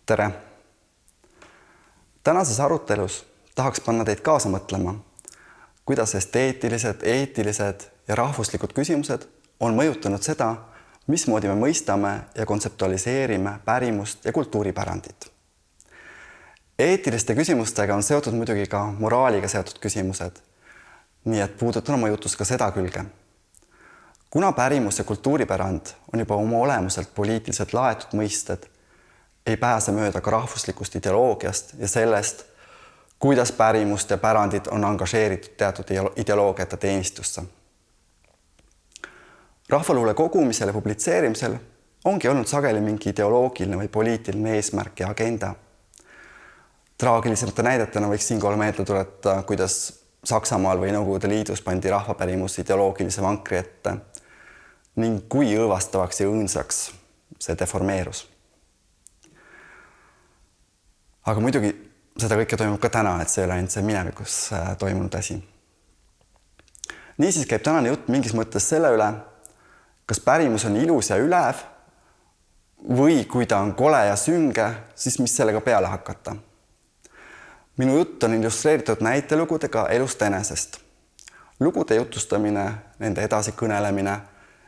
Tere! Tänases arutelus tahaks panna teid kaasa mõtlema, kuidas esteetilised, eetilised ja rahvuslikud küsimused on mõjutanud seda, mismoodi me mõistame ja kontseptualiseerime pärimust ja kultuuripärandit. Eetiliste küsimustega on seotud muidugi ka moraaliga seotud küsimused, nii et puudutan oma jutus ka seda külge. Kuna pärimus ja kultuuripärand on juba oma olemuselt poliitiliselt laetud mõisted, ei pääse mööda ka rahvuslikust ideoloogiast ja sellest, kuidas pärimust ja pärandid on angažeeritud teatud ideoloogiate teenistusse. Rahvaluule kogumisel ja publitseerimisel ongi olnud sageli mingi ideoloogiline või poliitiline eesmärk ja agenda. Traagilisemate näidetena võiks siinkohal meelde tuletada, kuidas Saksamaal või Nõukogude Liidus pandi rahvapärimus ideoloogilise vankri ette ning kui õõvastavaks ja õõnsaks see deformeerus. Aga muidugi seda kõike toimub ka täna, et see ei ole ainult see minevikus toimunud asi. Niisiis käib tänane jutt mingis mõttes selle üle, kas pärimus on ilus ja ülev või kui ta on kole ja sünge, siis mis sellega peale hakata. Minu jutt on illustreeritud näitelugudega elust enesest. Lugude jutustamine, nende edasi kõnelemine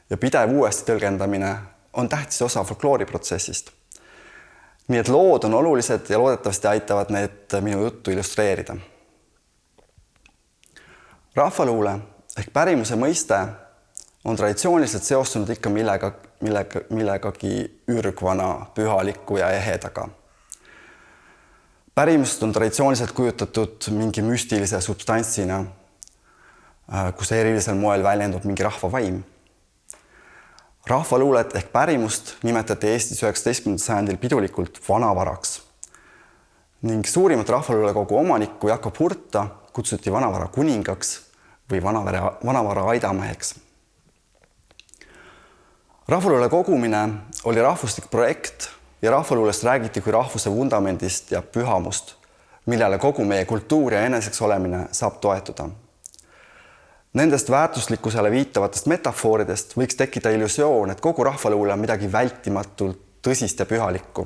ja pidev uuesti tõlgendamine on tähtis osa folklooriprotsessist. Nii et lood on olulised ja loodetavasti aitavad need minu juttu illustreerida. Rahvaluule ehk pärimuse mõiste on traditsiooniliselt seostunud ikka millegagi ürgvana, pühaliku ja ehedaga. Pärimust on traditsiooniliselt kujutatud mingi müstilise substantsina, kus erilisel moel väljendub mingi rahva vaim. Rahvaluulet ehk pärimust nimetati Eestis 19. sajandil pidulikult vanavaraks ning suurimat rahvaluulekogu omanikku Jakob Hurta kutsuti vanavara kuningaks või vanavara aidameheks. Rahvaluule kogumine oli rahvuslik projekt ja rahvaluulest räägiti kui rahvuse vundamendist ja pühamust, millele kogu meie kultuur ja eneseks olemine saab toetuda. Nendest väärtuslikkusele viitavatest metafooridest võiks tekkida illusioon, et kogu rahvaluule on midagi vältimatult tõsist ja pühalikku.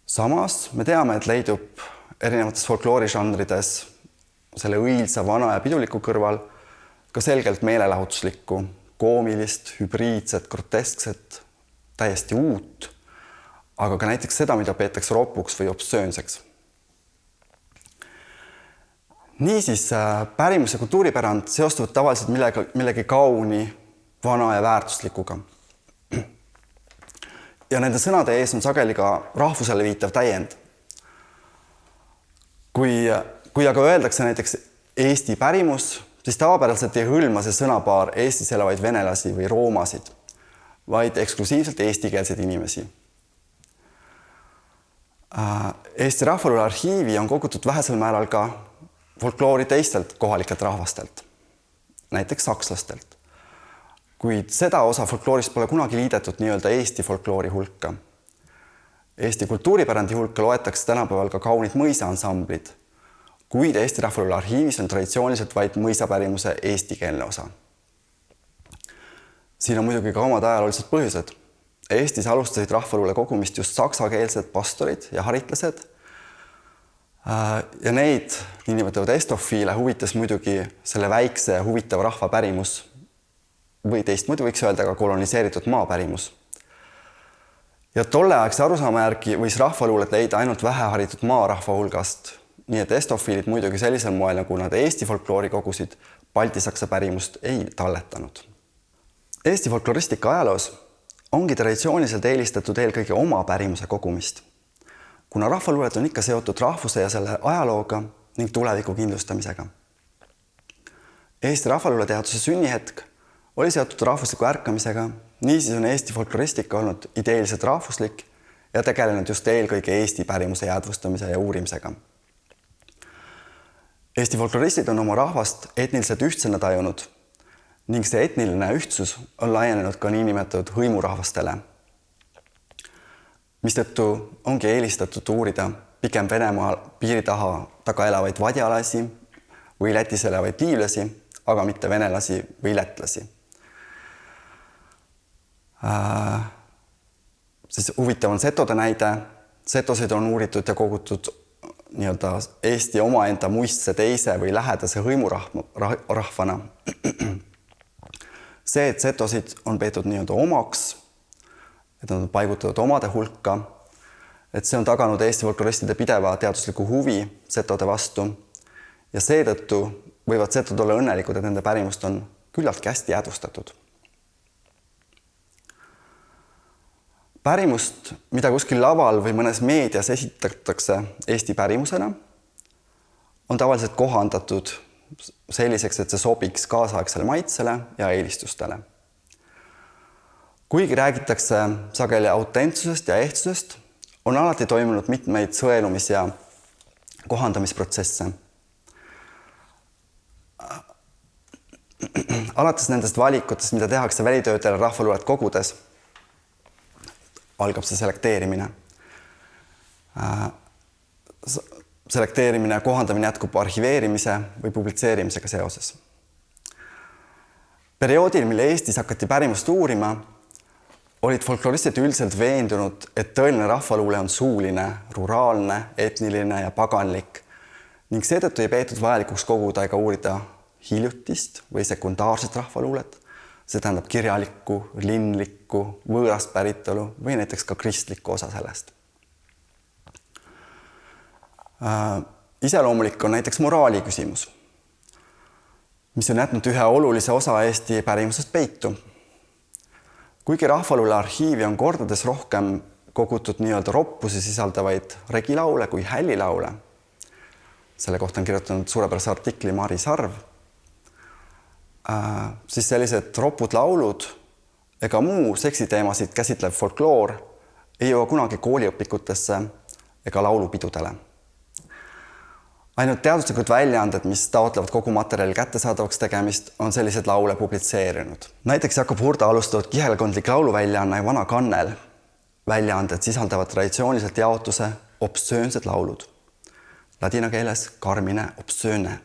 Samas me teame, et leidub erinevates folkloorižanrides selle õilsa, vana ja piduliku kõrval ka selgelt meelelahutuslikku, koomilist, hübriidset, groteskset, täiesti uut, aga ka näiteks seda, mida peetakse ropuks või obsöönseks. Niisiis, pärimus ja kultuuripärand seostuvad tavaliselt millegi kauni, vana ja väärtuslikuga. Ja nende sõnade ees on sageli ka rahvusele viitav täiend. Kui aga öeldakse näiteks Eesti pärimus, siis tavapäraselt ei hõlma see sõnapaar Eestis elavaid venelasi või roomasid, vaid eksklusiivselt eestikeelseid inimesi. Eesti Rahvaluule arhiivi on kogutud vähesel määral ka folkloori teistelt kohalikelt rahvastelt, näiteks sakslastelt. Kuid seda osa folkloorist pole kunagi liidetud nii-öelda Eesti folkloori hulka. Eesti kultuuripärandi hulka loetakse tänapäeval ka kaunid mõisaansamblid, kuid Eesti Rahvaluule arhiivis on traditsiooniliselt vaid mõisapärimuse eestikeelne osa. Siin on muidugi ka omad ajaloolised põhjused. Eestis alustasid rahvaluule kogumist just saksakeelsed pastorid ja haritlased, ja neid niinimetatud estofiile huvitas muidugi selle väikse ja huvitava rahva pärimus või teistmoodi võiks öelda ka koloniseeritud maa pärimus. Ja tolleaegse arusaama järgi võis rahvaluulet leida ainult väheharitud maarahva hulgast, nii et estofiilid muidugi sellisel moel, nagu nad Eesti folkloori kogusid, baltisaksa pärimust ei talletanud. Eesti folkloristika ajaloos ongi traditsiooniliselt eelistatud eelkõige oma pärimuse kogumist, kuna rahvaluulet on ikka seotud rahvuse ja selle ajalooga ning tuleviku kindlustamisega. Eesti rahvaluule teaduse sünnihetk oli seotud rahvusliku ärkamisega, niisiis on Eesti folkloristika olnud ideeliselt rahvuslik ja tegelenud just eelkõige Eesti pärimuse jäädvustamise ja uurimisega. Eesti folkloristid on oma rahvast etniliselt ühtsena tajunud ning see etniline ühtsus on laienenud ka niinimetatud hõimurahvastele, mistõttu ongi eelistatud uurida pigem Venemaa piiri taga elavaid vadjalasi või Lätis elavaid liivlasi, aga mitte venelasi või lätlasi. siis huvitav on setode näide. Setosid on uuritud ja kogutud nii-öelda Eesti omaenda muistse teise või lähedase hõimurahvana. See, et setosid on peetud nii-öelda omaks, et nad on paigutatud omade hulka, et see on taganud Eesti folkloristide pideva teadusliku huvi setode vastu ja seetõttu võivad setod olla õnnelikud, et nende pärimust on küllaltki hästi jäädvustatud. Pärimust, mida kuskil laval või mõnes meedias esitatakse Eesti pärimusena, on tavaliselt kohandatud selliseks, et see sobiks kaasaegsele maitsele ja eelistustele. Kuigi räägitakse sageli autentsusest ja ehtsusest, on alati toimunud mitmeid sõelumis- ja kohandamisprotsesse. Alates nendest valikutest, mida tehakse välitöötajale rahvaluulet kogudes, algab see selekteerimine. Selekteerimine ja kohandamine jätkub arhiveerimise või publitseerimisega seoses. Perioodil, mille Eestis hakati pärimust uurima, olid folkloristid üldiselt veendunud, et tõeline rahvaluule on suuline, ruraalne, etniline ja paganlik ning seetõttu ei peetud vajalikuks koguda ega uurida hiljutist või sekundaarset rahvaluulet. See tähendab kirjalikku, linlikku, võõrast päritolu või näiteks ka kristlikku osa sellest. Iseloomulik on näiteks moraali küsimus, mis on jätnud ühe olulise osa Eesti pärimusest peitu. Kuigi rahvaluule arhiivi on kordades rohkem kogutud nii-öelda roppusi sisaldavaid regilaule kui hällilaule, selle kohta on kirjutanud suurepärase artikli Mari Sarv, siis sellised ropud laulud ega muu seksiteemasid käsitlev folkloor ei jõua kunagi kooliõpikutesse ega laulupidudele. Ainult teaduslikud väljaanded, mis taotlevad kogu materjali kättesaadavaks tegemist, on sellised laule publitseerinud. Näiteks Jakob Hurda alustatud kihelkondlik lauluväljaanne Vana Kannel. Väljaanded sisaldavad traditsiooniliselt jaotuse obstsöönsed laulud. Ladina keeles carmine obscene.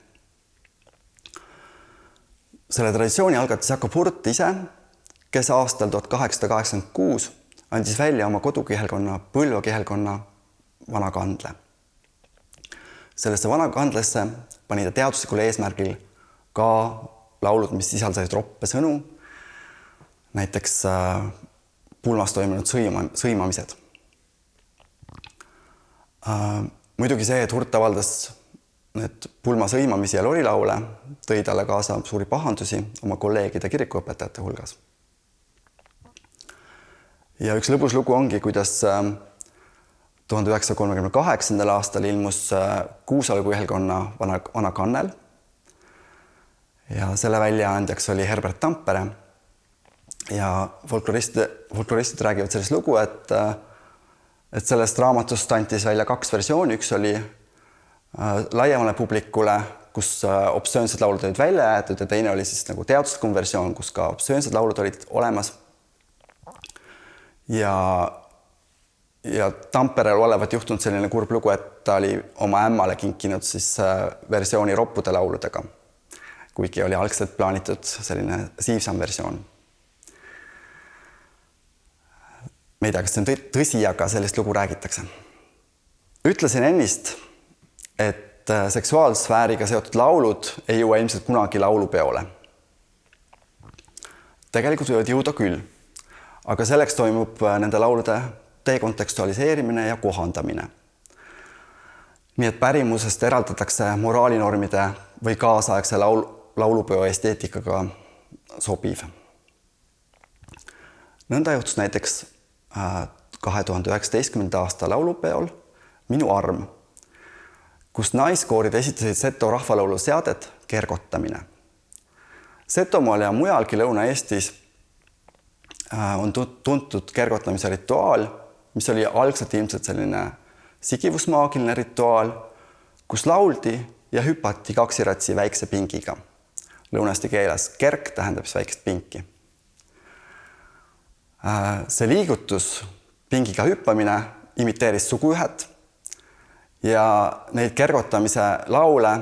Selle traditsiooni algatas Jakob Hurt ise, kes aastal 1886 andis välja oma kodukihelkonna, Põlva kihelkonna Vana Kandle. Sellesse Vana Kandlesse pani ta teaduslikul eesmärgil ka laulud, mis sisaldasid roppe sõnu, näiteks pulmas toimunud sõimamised. Muidugi see, et Hurt avaldas need pulma sõimamisi ja lorilaule, tõi talle kaasa suuri pahandusi oma kolleegide kirikuõpetajate hulgas. Ja üks lõbus lugu ongi, kuidas 1938. aastal ilmus Kuusalu kihelkonna Vana Kannel ja selle väljaandjaks oli Herbert Tampere ja folkloristid räägivad sellest lugu, et sellest raamatust antis välja 2 versiooni, üks oli laiemale publikule, kus obstsöönsed laulud olid välja jäetud ja teine oli siis nagu teaduslikum versioon, kus ka obstsöönsed laulud olid olemas. Ja Tamperel olevat juhtunud selline kurb lugu, et ta oli oma ämmale kinkinud siis versiooni roppude lauludega, kuigi oli algselt plaanitud selline siivsam versioon. Me ei tea, kas see on tõsi, aga sellist lugu räägitakse. Ütlesin ennist, et seksuaalsfääriga seotud laulud ei jõua ilmselt kunagi laulupeole. Tegelikult võivad jõuda küll, aga selleks toimub nende laulude dekontekstualiseerimine ja kohandamine. Nii et pärimusest eraldatakse moraalinormide või kaasaegse laulupeo esteetikaga sobiv. Nõnda juhtus näiteks 2019. aasta laulupeol Minu arm, kus naiskoorid esitasid Seto rahvalaulu seadet Kergotamine. Setomaal ja mujalgi Lõuna-Eestis on tuntud kergotamise rituaal, mis oli algselt ilmselt selline sigivusmaagiline rituaal, kus lauldi ja hüpati kaksiratsi väikse pingiga. Lõunasti keeles kerk tähendab väikest pinki. See liigutus, pingiga hüppamine, imiteeris suguühet ja neid kergotamise laule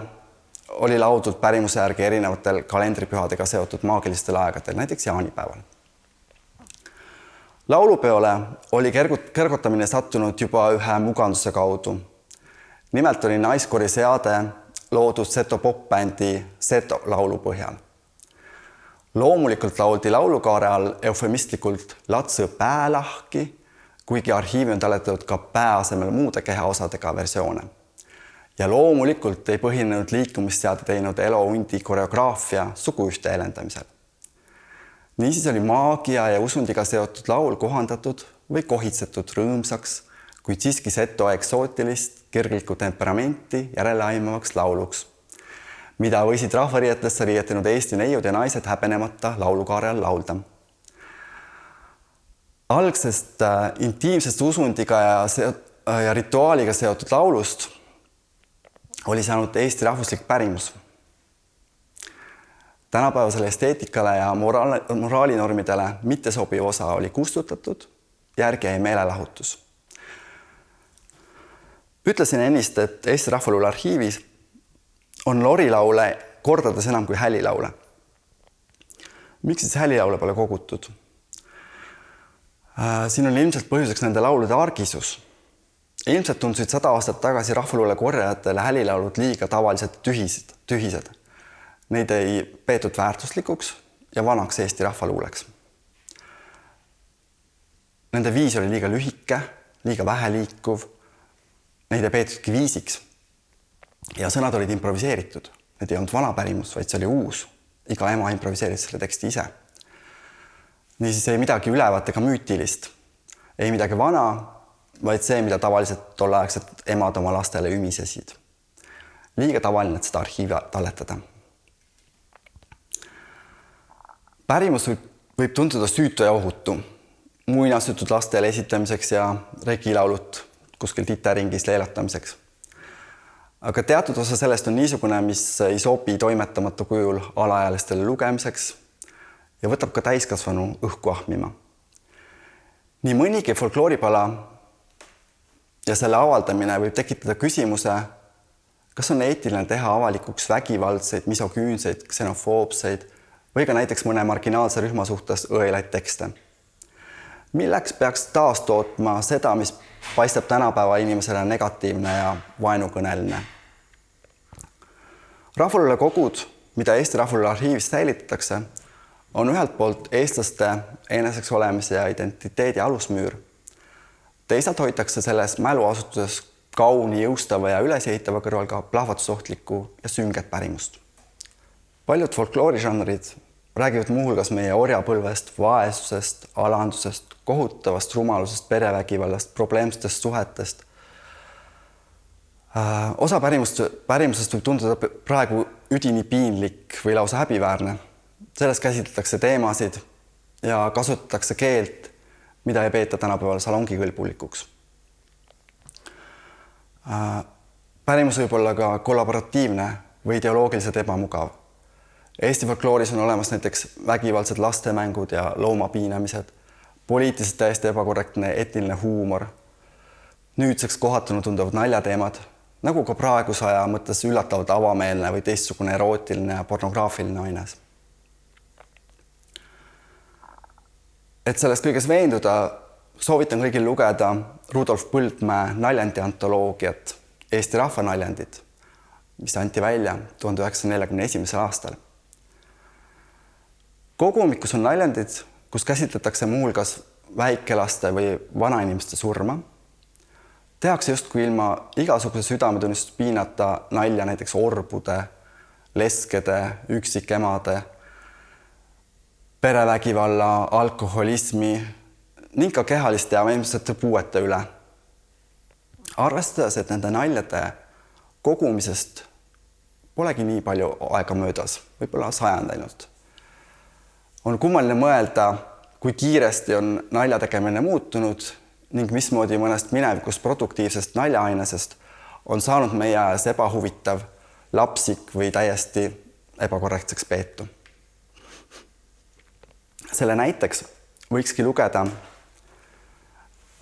oli lauldud pärimuse järgi erinevatel kalendripühadega seotud maagilistel aegadel, näiteks jaanipäeval. Laulupeole oli kergutamine sattunud juba ühe muganduse kaudu. Nimelt oli naiskoori seade loodud Seto popbändi Seto laulu põhjal. Loomulikult lauldi laulukaare all eufemistlikult Latsõ päälahki, kuigi arhiivi on taletatud ka pää asemel muude kehaosadega versioone. Ja loomulikult ei põhinenud liikumisseade teinud Elo Undi koreograafia suguühte elendamisel. Niisiis oli maagia ja usundiga seotud laul kohandatud või kohitsetud rõõmsaks, kuid siiski Seto eksootilist, kirglikku temperamenti järeleaimavaks lauluks, mida võisid rahvariietesse riietunud Eesti neiud ja naised häbenemata laulukaare all laulda. Algsest intiimsest usundiga ja rituaaliga seotud laulust oli saanud Eesti rahvuslik pärimus. Tänapäevasele esteetikale ja moraalinormidele mittesobiv osa oli kustutatud, järgi jäi meelelahutus. Ütlesin ennist, et Eesti Rahvaluule arhiivis on lorilaule kordades enam kui hälilaule. Miks siis hälilaule pole kogutud? Siin on ilmselt põhjuseks nende laulude argisus. Ilmselt tundusid 100 aastat tagasi rahvaluule korjajatele hälilaulud liiga tavaliselt tühised. Neid ei peetud väärtuslikuks ja vanaks Eesti rahvaluuleks. Nende viis oli liiga lühike, liiga väheliikuv. Neid ei peetudki viisiks. Ja sõnad olid improviseeritud. Need ei olnud vana pärimus, vaid see oli uus. Iga ema improviseeris selle teksti ise. Niisiis ei midagi ülevat ega müütilist. Ei midagi vana, vaid see, mida tavaliselt tolleaegset emad oma lastele ümisesid. Liiga tavaline, et seda arhiivi talletada. Pärimus võib tunduda süütu ja ohutu, muinasjutud lastele esitamiseks ja regilaulut kuskil titeringis leelatamiseks. Aga teatud osa sellest on niisugune, mis ei sobi toimetamatu kujul alaealistele lugemiseks ja võtab ka täiskasvanu õhku ahmima. Nii mõnigi folklooripala ja selle avaldamine võib tekitada küsimuse, kas on eetiline teha avalikuks vägivaldseid, misoküünseid, ksenofoobseid või ka näiteks mõne marginaalse rühma suhtes õelaid tekste. Milleks peaks taastootma seda, mis paistab tänapäeva inimesele negatiivne ja vaenukõneline? Rahvaluule kogud, mida Eesti Rahvaluule arhiivis säilitatakse, on ühelt poolt eestlaste eneseks olemise ja identiteedi alusmüür. Teisalt hoitakse selles mäluasutuses kauni, jõustava ja ülesehitava kõrval ka plahvatusohtlikku ja sünget pärimust. Paljud folkloorižanrid räägivad muuhulgas meie orjapõlvest, vaesusest, alandusest, kohutavast rumalusest, perevägivallast, probleemsetest suhetest. Osa pärimusest võib tunduda praegu üdini piinlik või lausa häbiväärne. Selles käsitletakse teemasid ja kasutatakse keelt, mida ei peeta tänapäeval salongikõlbulikuks. Pärimus võib olla ka kollaboratiivne või ideoloogiliselt ebamugav. Eesti folklooris on olemas näiteks vägivaldsed lastemängud ja loomapiinamised, poliitiliselt täiesti ebakorrektne etniline huumor, nüüdseks kohatuna tunduvad naljateemad, nagu ka praeguse aja mõttes üllatavalt avameelne või teistsugune erootiline ja pornograafiline aines. Et sellest kõiges veenduda, soovitan kõigil lugeda Rudolf Põldmäe naljandi antoloogiat Eesti rahvanaljandid, mis anti välja 1941. aastal. Kogumikus on naljandid, kus käsitletakse muuhulgas väikelaste või vanainimeste surma. Tehakse justkui ilma igasuguse südametunnistust piinata nalja näiteks orbude, leskede, üksikemade, perevägivalla, alkoholismi ning ka kehaliste ja vaimsete puuete üle. Arvestades, et nende naljade kogumisest polegi nii palju aega möödas, võib-olla sajand ainult. On kummaline mõelda, kui kiiresti on nalja tegemine muutunud ning mismoodi mõnest minevikust produktiivsest naljaainesest on saanud meie ajas ebahuvitav, lapsik või täiesti ebakorrektseks peetu. Selle näiteks võikski lugeda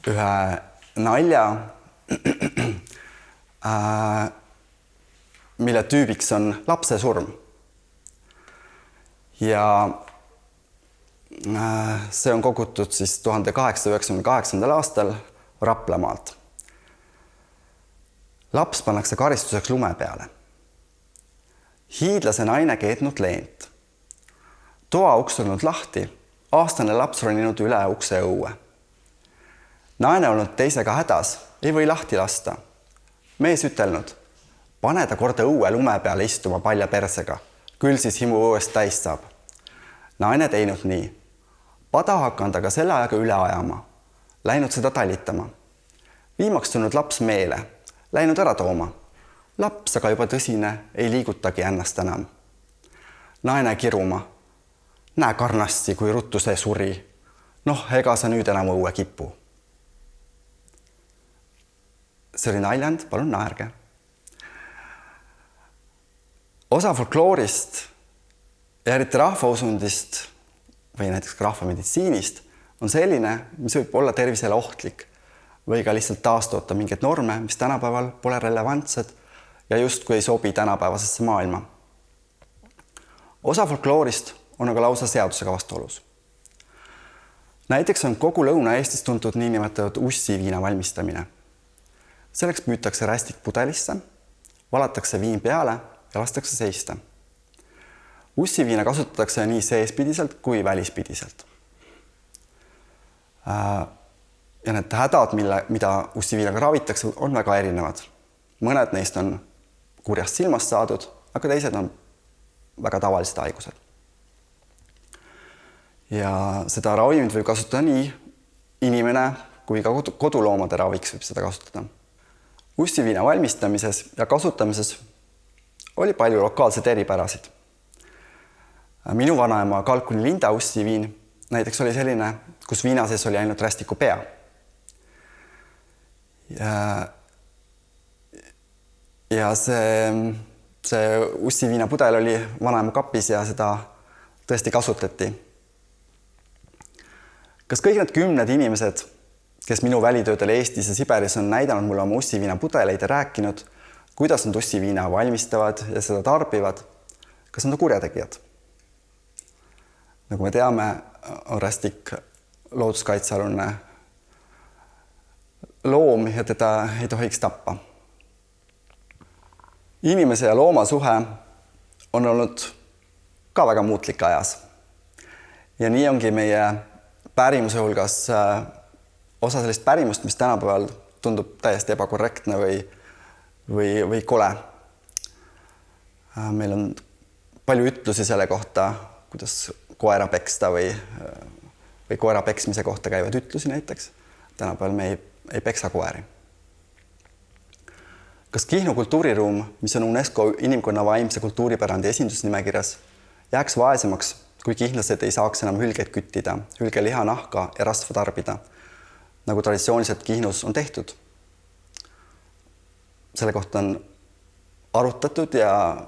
ühe nalja, mille tüübiks on lapse surm. Ja See on kogutud siis 1898. aastal Raplamaalt. Laps pannakse karistuseks lume peale. Hiidlase naine keetnud leent. Toa uks olnud lahti, aastane laps roninud üle ukse õue. Naine olnud teisega hädas, ei või lahti lasta. Mees ütelnud, pane ta korda õue lume peale istuma palja persega, küll siis himu õuest täis saab. Naine teinud nii. Pada hakanud aga selle ajaga üle ajama, läinud seda talitama. Viimaks tulnud laps meele, läinud ära tooma. Laps aga juba tõsine, ei liigutagi ennast enam. Naine kiruma. Näe karnasti, kui ruttu see suri. Noh, ega sa nüüd enam õue kipu. See oli naljand, palun naerge. Osa folkloorist ja eriti rahvausundist või näiteks ka rahvameditsiinist on selline, mis võib olla tervisele ohtlik või ka lihtsalt taastoota mingeid norme, mis tänapäeval pole relevantsed ja justkui ei sobi tänapäevasesse maailma. Osa folkloorist on aga lausa seadusega vastuolus. Näiteks on kogu Lõuna-Eestis tuntud niinimetatud ussiviina valmistamine. Selleks püütakse rästik pudelisse, valatakse viin peale ja lastakse seista. Ussiviina kasutatakse nii seespidiselt kui välispidiselt. Ja need hädad, mida ussiviinaga ravitakse, on väga erinevad. Mõned neist on kurjast silmast saadud, aga teised on väga tavalised haigused. Ja seda ravimit võib kasutada nii inimene kui ka koduloomade raviks võib seda kasutada. Ussiviina valmistamises ja kasutamises oli palju lokaalseid eripärasid. Minu vanaema Kalkuni Linda ussiviin näiteks oli selline, kus viina sees oli ainult rästiku pea. Ja see ussiviina pudel oli vanaema kapis ja seda tõesti kasutati. Kas kõik need 10 inimesed, kes minu välitöödel Eestis ja Siberis on näidanud mulle oma ussiviina pudeleid ja rääkinud, kuidas nad ussiviina valmistavad ja seda tarbivad, kas nad on kurjategijad? Nagu me teame, on rästik looduskaitsealune loom ja teda ei tohiks tappa. Inimese ja looma suhe on olnud ka väga muutlik ajas. Ja nii ongi meie pärimuse hulgas osa sellist pärimust, mis tänapäeval tundub täiesti ebakorrektne või kole. Meil on palju ütlusi selle kohta, kuidas koera peksta või koera peksmise kohta käivad ütlusi näiteks. Tänapäeval me ei peksa koeri. Kas Kihnu kultuuriruum, mis on UNESCO inimkonna vaimse kultuuripärandi esindusnimekirjas, jääks vaesemaks, kui kihlased ei saaks enam hülgeid küttida, hülgeliha, nahka ja rasva tarbida, nagu traditsiooniliselt Kihnus on tehtud? Selle kohta on arutatud ja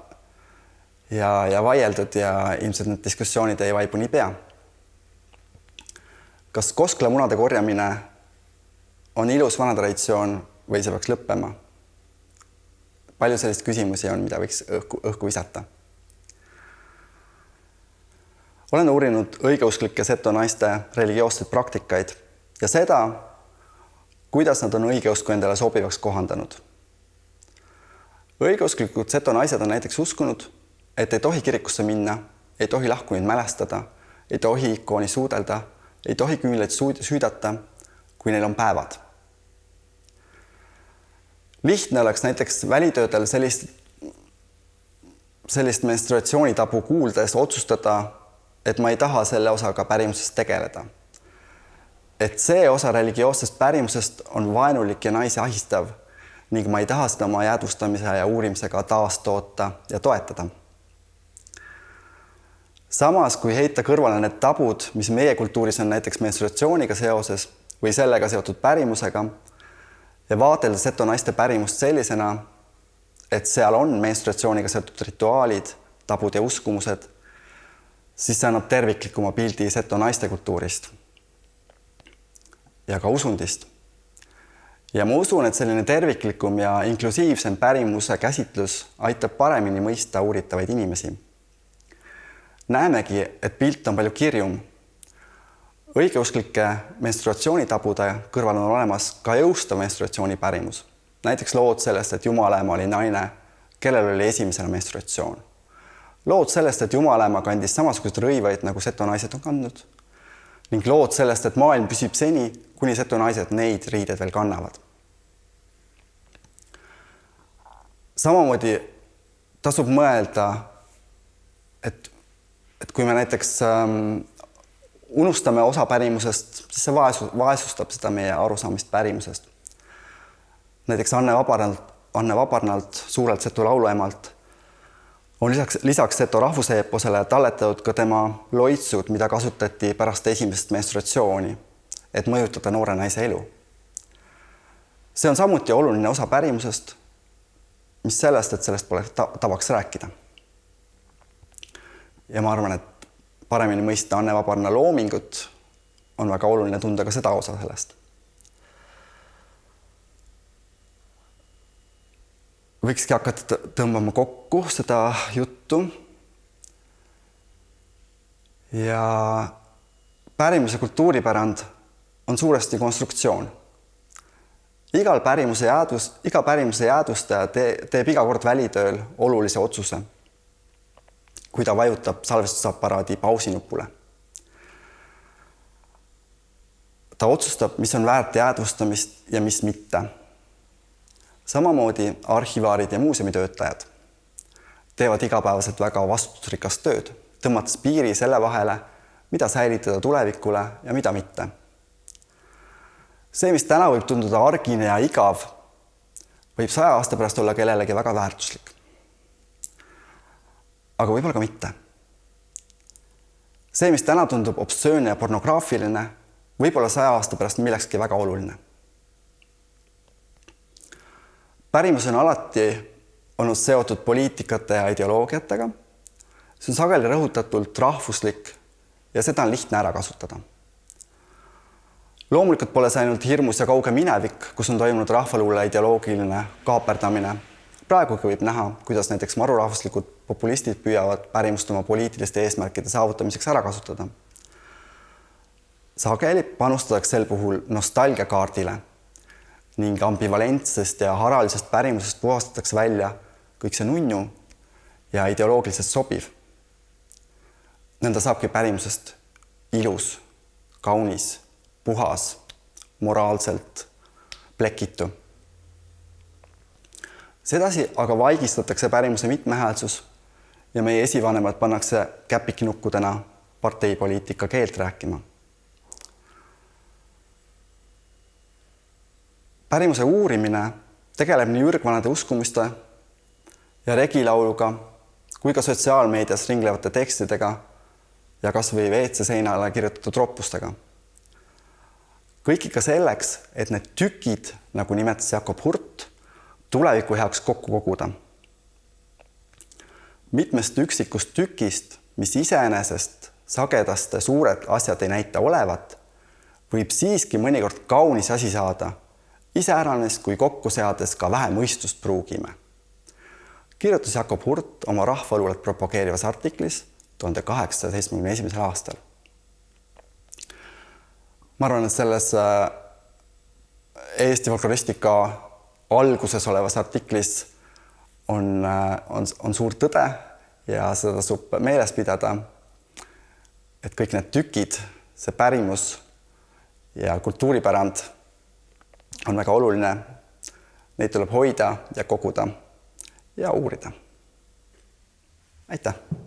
vaieldud ja ilmselt need diskussioonid ei vaibu nii pea. Kas Koskla munade korjamine on ilus vana traditsioon või see peaks lõppema? Palju sellist küsimusi on, mida võiks õhku visata. Olen uurinud õigeusklike seto naiste religioosseid praktikaid ja seda, kuidas nad on õigeusku endale sobivaks kohandanud. Õigeusklikud seto naised on näiteks uskunud, et ei tohi kirikusse minna, ei tohi lahkunuid mälestada, ei tohi ikooni suudelda, ei tohi küünlaid süüdata, kui neil on päevad. Lihtne oleks näiteks välitöödel sellist menstruatsioonitabu kuuldes otsustada, et ma ei taha selle osaga pärimusest tegeleda. Et see osa religioossest pärimusest on vaenulik ja naisi ahistav ning ma ei taha seda oma jäädvustamise ja uurimisega taastoota ja toetada. Samas, kui heita kõrvale need tabud, mis meie kultuuris on näiteks menstruatsiooniga seoses või sellega seotud pärimusega ja vaadelda seto naiste pärimust sellisena, et seal on menstruatsiooniga seotud rituaalid, tabud ja uskumused, siis see annab terviklikuma pildi seto naiste kultuurist ja ka usundist. Ja ma usun, et selline terviklikum ja inklusiivsem pärimuse käsitlus aitab paremini mõista uuritavaid inimesi. Näemegi, et pilt on palju kirjum, õigeusklike menstruatsioonitabude kõrval on olemas ka jõustav menstruatsiooni pärimus. Näiteks lood sellest, et Jumalaema oli naine, kellel oli esimesena menstruatsioon. Lood sellest, et Jumalaema kandis samasugused rõivaid, nagu seto naised on kandnud. Ning lood sellest, et maailm püsib seni, kuni seto naised neid riided veel kannavad. Samamoodi tasub mõelda, et kui me näiteks unustame osa pärimusest, siis see vaesustab seda meie arusaamist pärimusest. Näiteks Anne Vabarnalt, suurelt seto lauluemalt, on lisaks seto rahvuseeposele talletatud ka tema loitsud, mida kasutati pärast esimest menstruatsiooni, et mõjutada noore naise elu. See on samuti oluline osa pärimusest, mis sellest, et sellest pole tavaks rääkida. Ja ma arvan, et paremini mõista Anne Vabarna loomingut on väga oluline tunda ka seda osa sellest. Võikski hakata tõmbama kokku seda juttu. Ja pärimuse kultuuripärand on suuresti konstruktsioon. Iga pärimuse jäädustaja teeb iga kord välitööl olulise otsuse, kui ta vajutab salvestusaparaadi pausinupule. Ta otsustab, mis on väärt jäädvustamist ja mis mitte. Samamoodi arhivaarid ja muuseumitöötajad teevad igapäevaselt väga vastutusrikast tööd, tõmmates piiri selle vahele, mida säilitada tulevikule ja mida mitte. See, mis täna võib tunduda argine ja igav, võib 100 aasta pärast olla kellelegi väga väärtuslik. Aga võib-olla ka mitte. See, mis täna tundub obsöönne ja pornograafiline, võib olla 100 aasta pärast millekski väga oluline. Pärimus on alati olnud seotud poliitikate ja ideoloogiatega. See on sageli rõhutatult rahvuslik ja seda on lihtne ära kasutada. Loomulikult pole see ainult hirmus ja kauge minevik, kus on toimunud rahvaluule ideoloogiline kaaperdamine. Praegugi võib näha, kuidas näiteks marurahvuslikud populistid püüavad pärimust oma poliitiliste eesmärkide saavutamiseks ära kasutada. Sageli panustatakse sel puhul nostalgiakaardile ning ambivalentsest ja haralisest pärimusest puhastatakse välja kõik see nunnu ja ideoloogiliselt sobiv. Nõnda saabki pärimusest ilus, kaunis, puhas, moraalselt plekitu. Sedasi aga vaigistatakse pärimuse mitmehäälsus ja meie esivanemad pannakse käpiknukkudena parteipoliitika keelt rääkima. Pärimuse uurimine tegeleb nii ürgvanade uskumuste ja regilauluga kui ka sotsiaalmeedias ringlevate tekstidega ja kas või WC seinale kirjutatud roppustega. Kõik ikka selleks, et need tükid, nagu nimetas Jakob Hurt, tuleviku heaks kokku koguda. Mitmest üksikust tükist, mis iseenesest sagedaste suured asjad ei näita olevat, võib siiski mõnikord kaunis asi saada, iseäranes kui kokku seades ka vähe mõistust pruugime. Kirjutas Jakob Hurt oma rahvaluulet propageerivas artiklis 1871. aastal. Ma arvan, et selles Eesti folkloristika alguses olevas artiklis on suur tõde ja seda tasub meeles pidada, et kõik need tükid, see pärimus ja kultuuripärand on väga oluline. Neid tuleb hoida ja koguda ja uurida. Aitäh!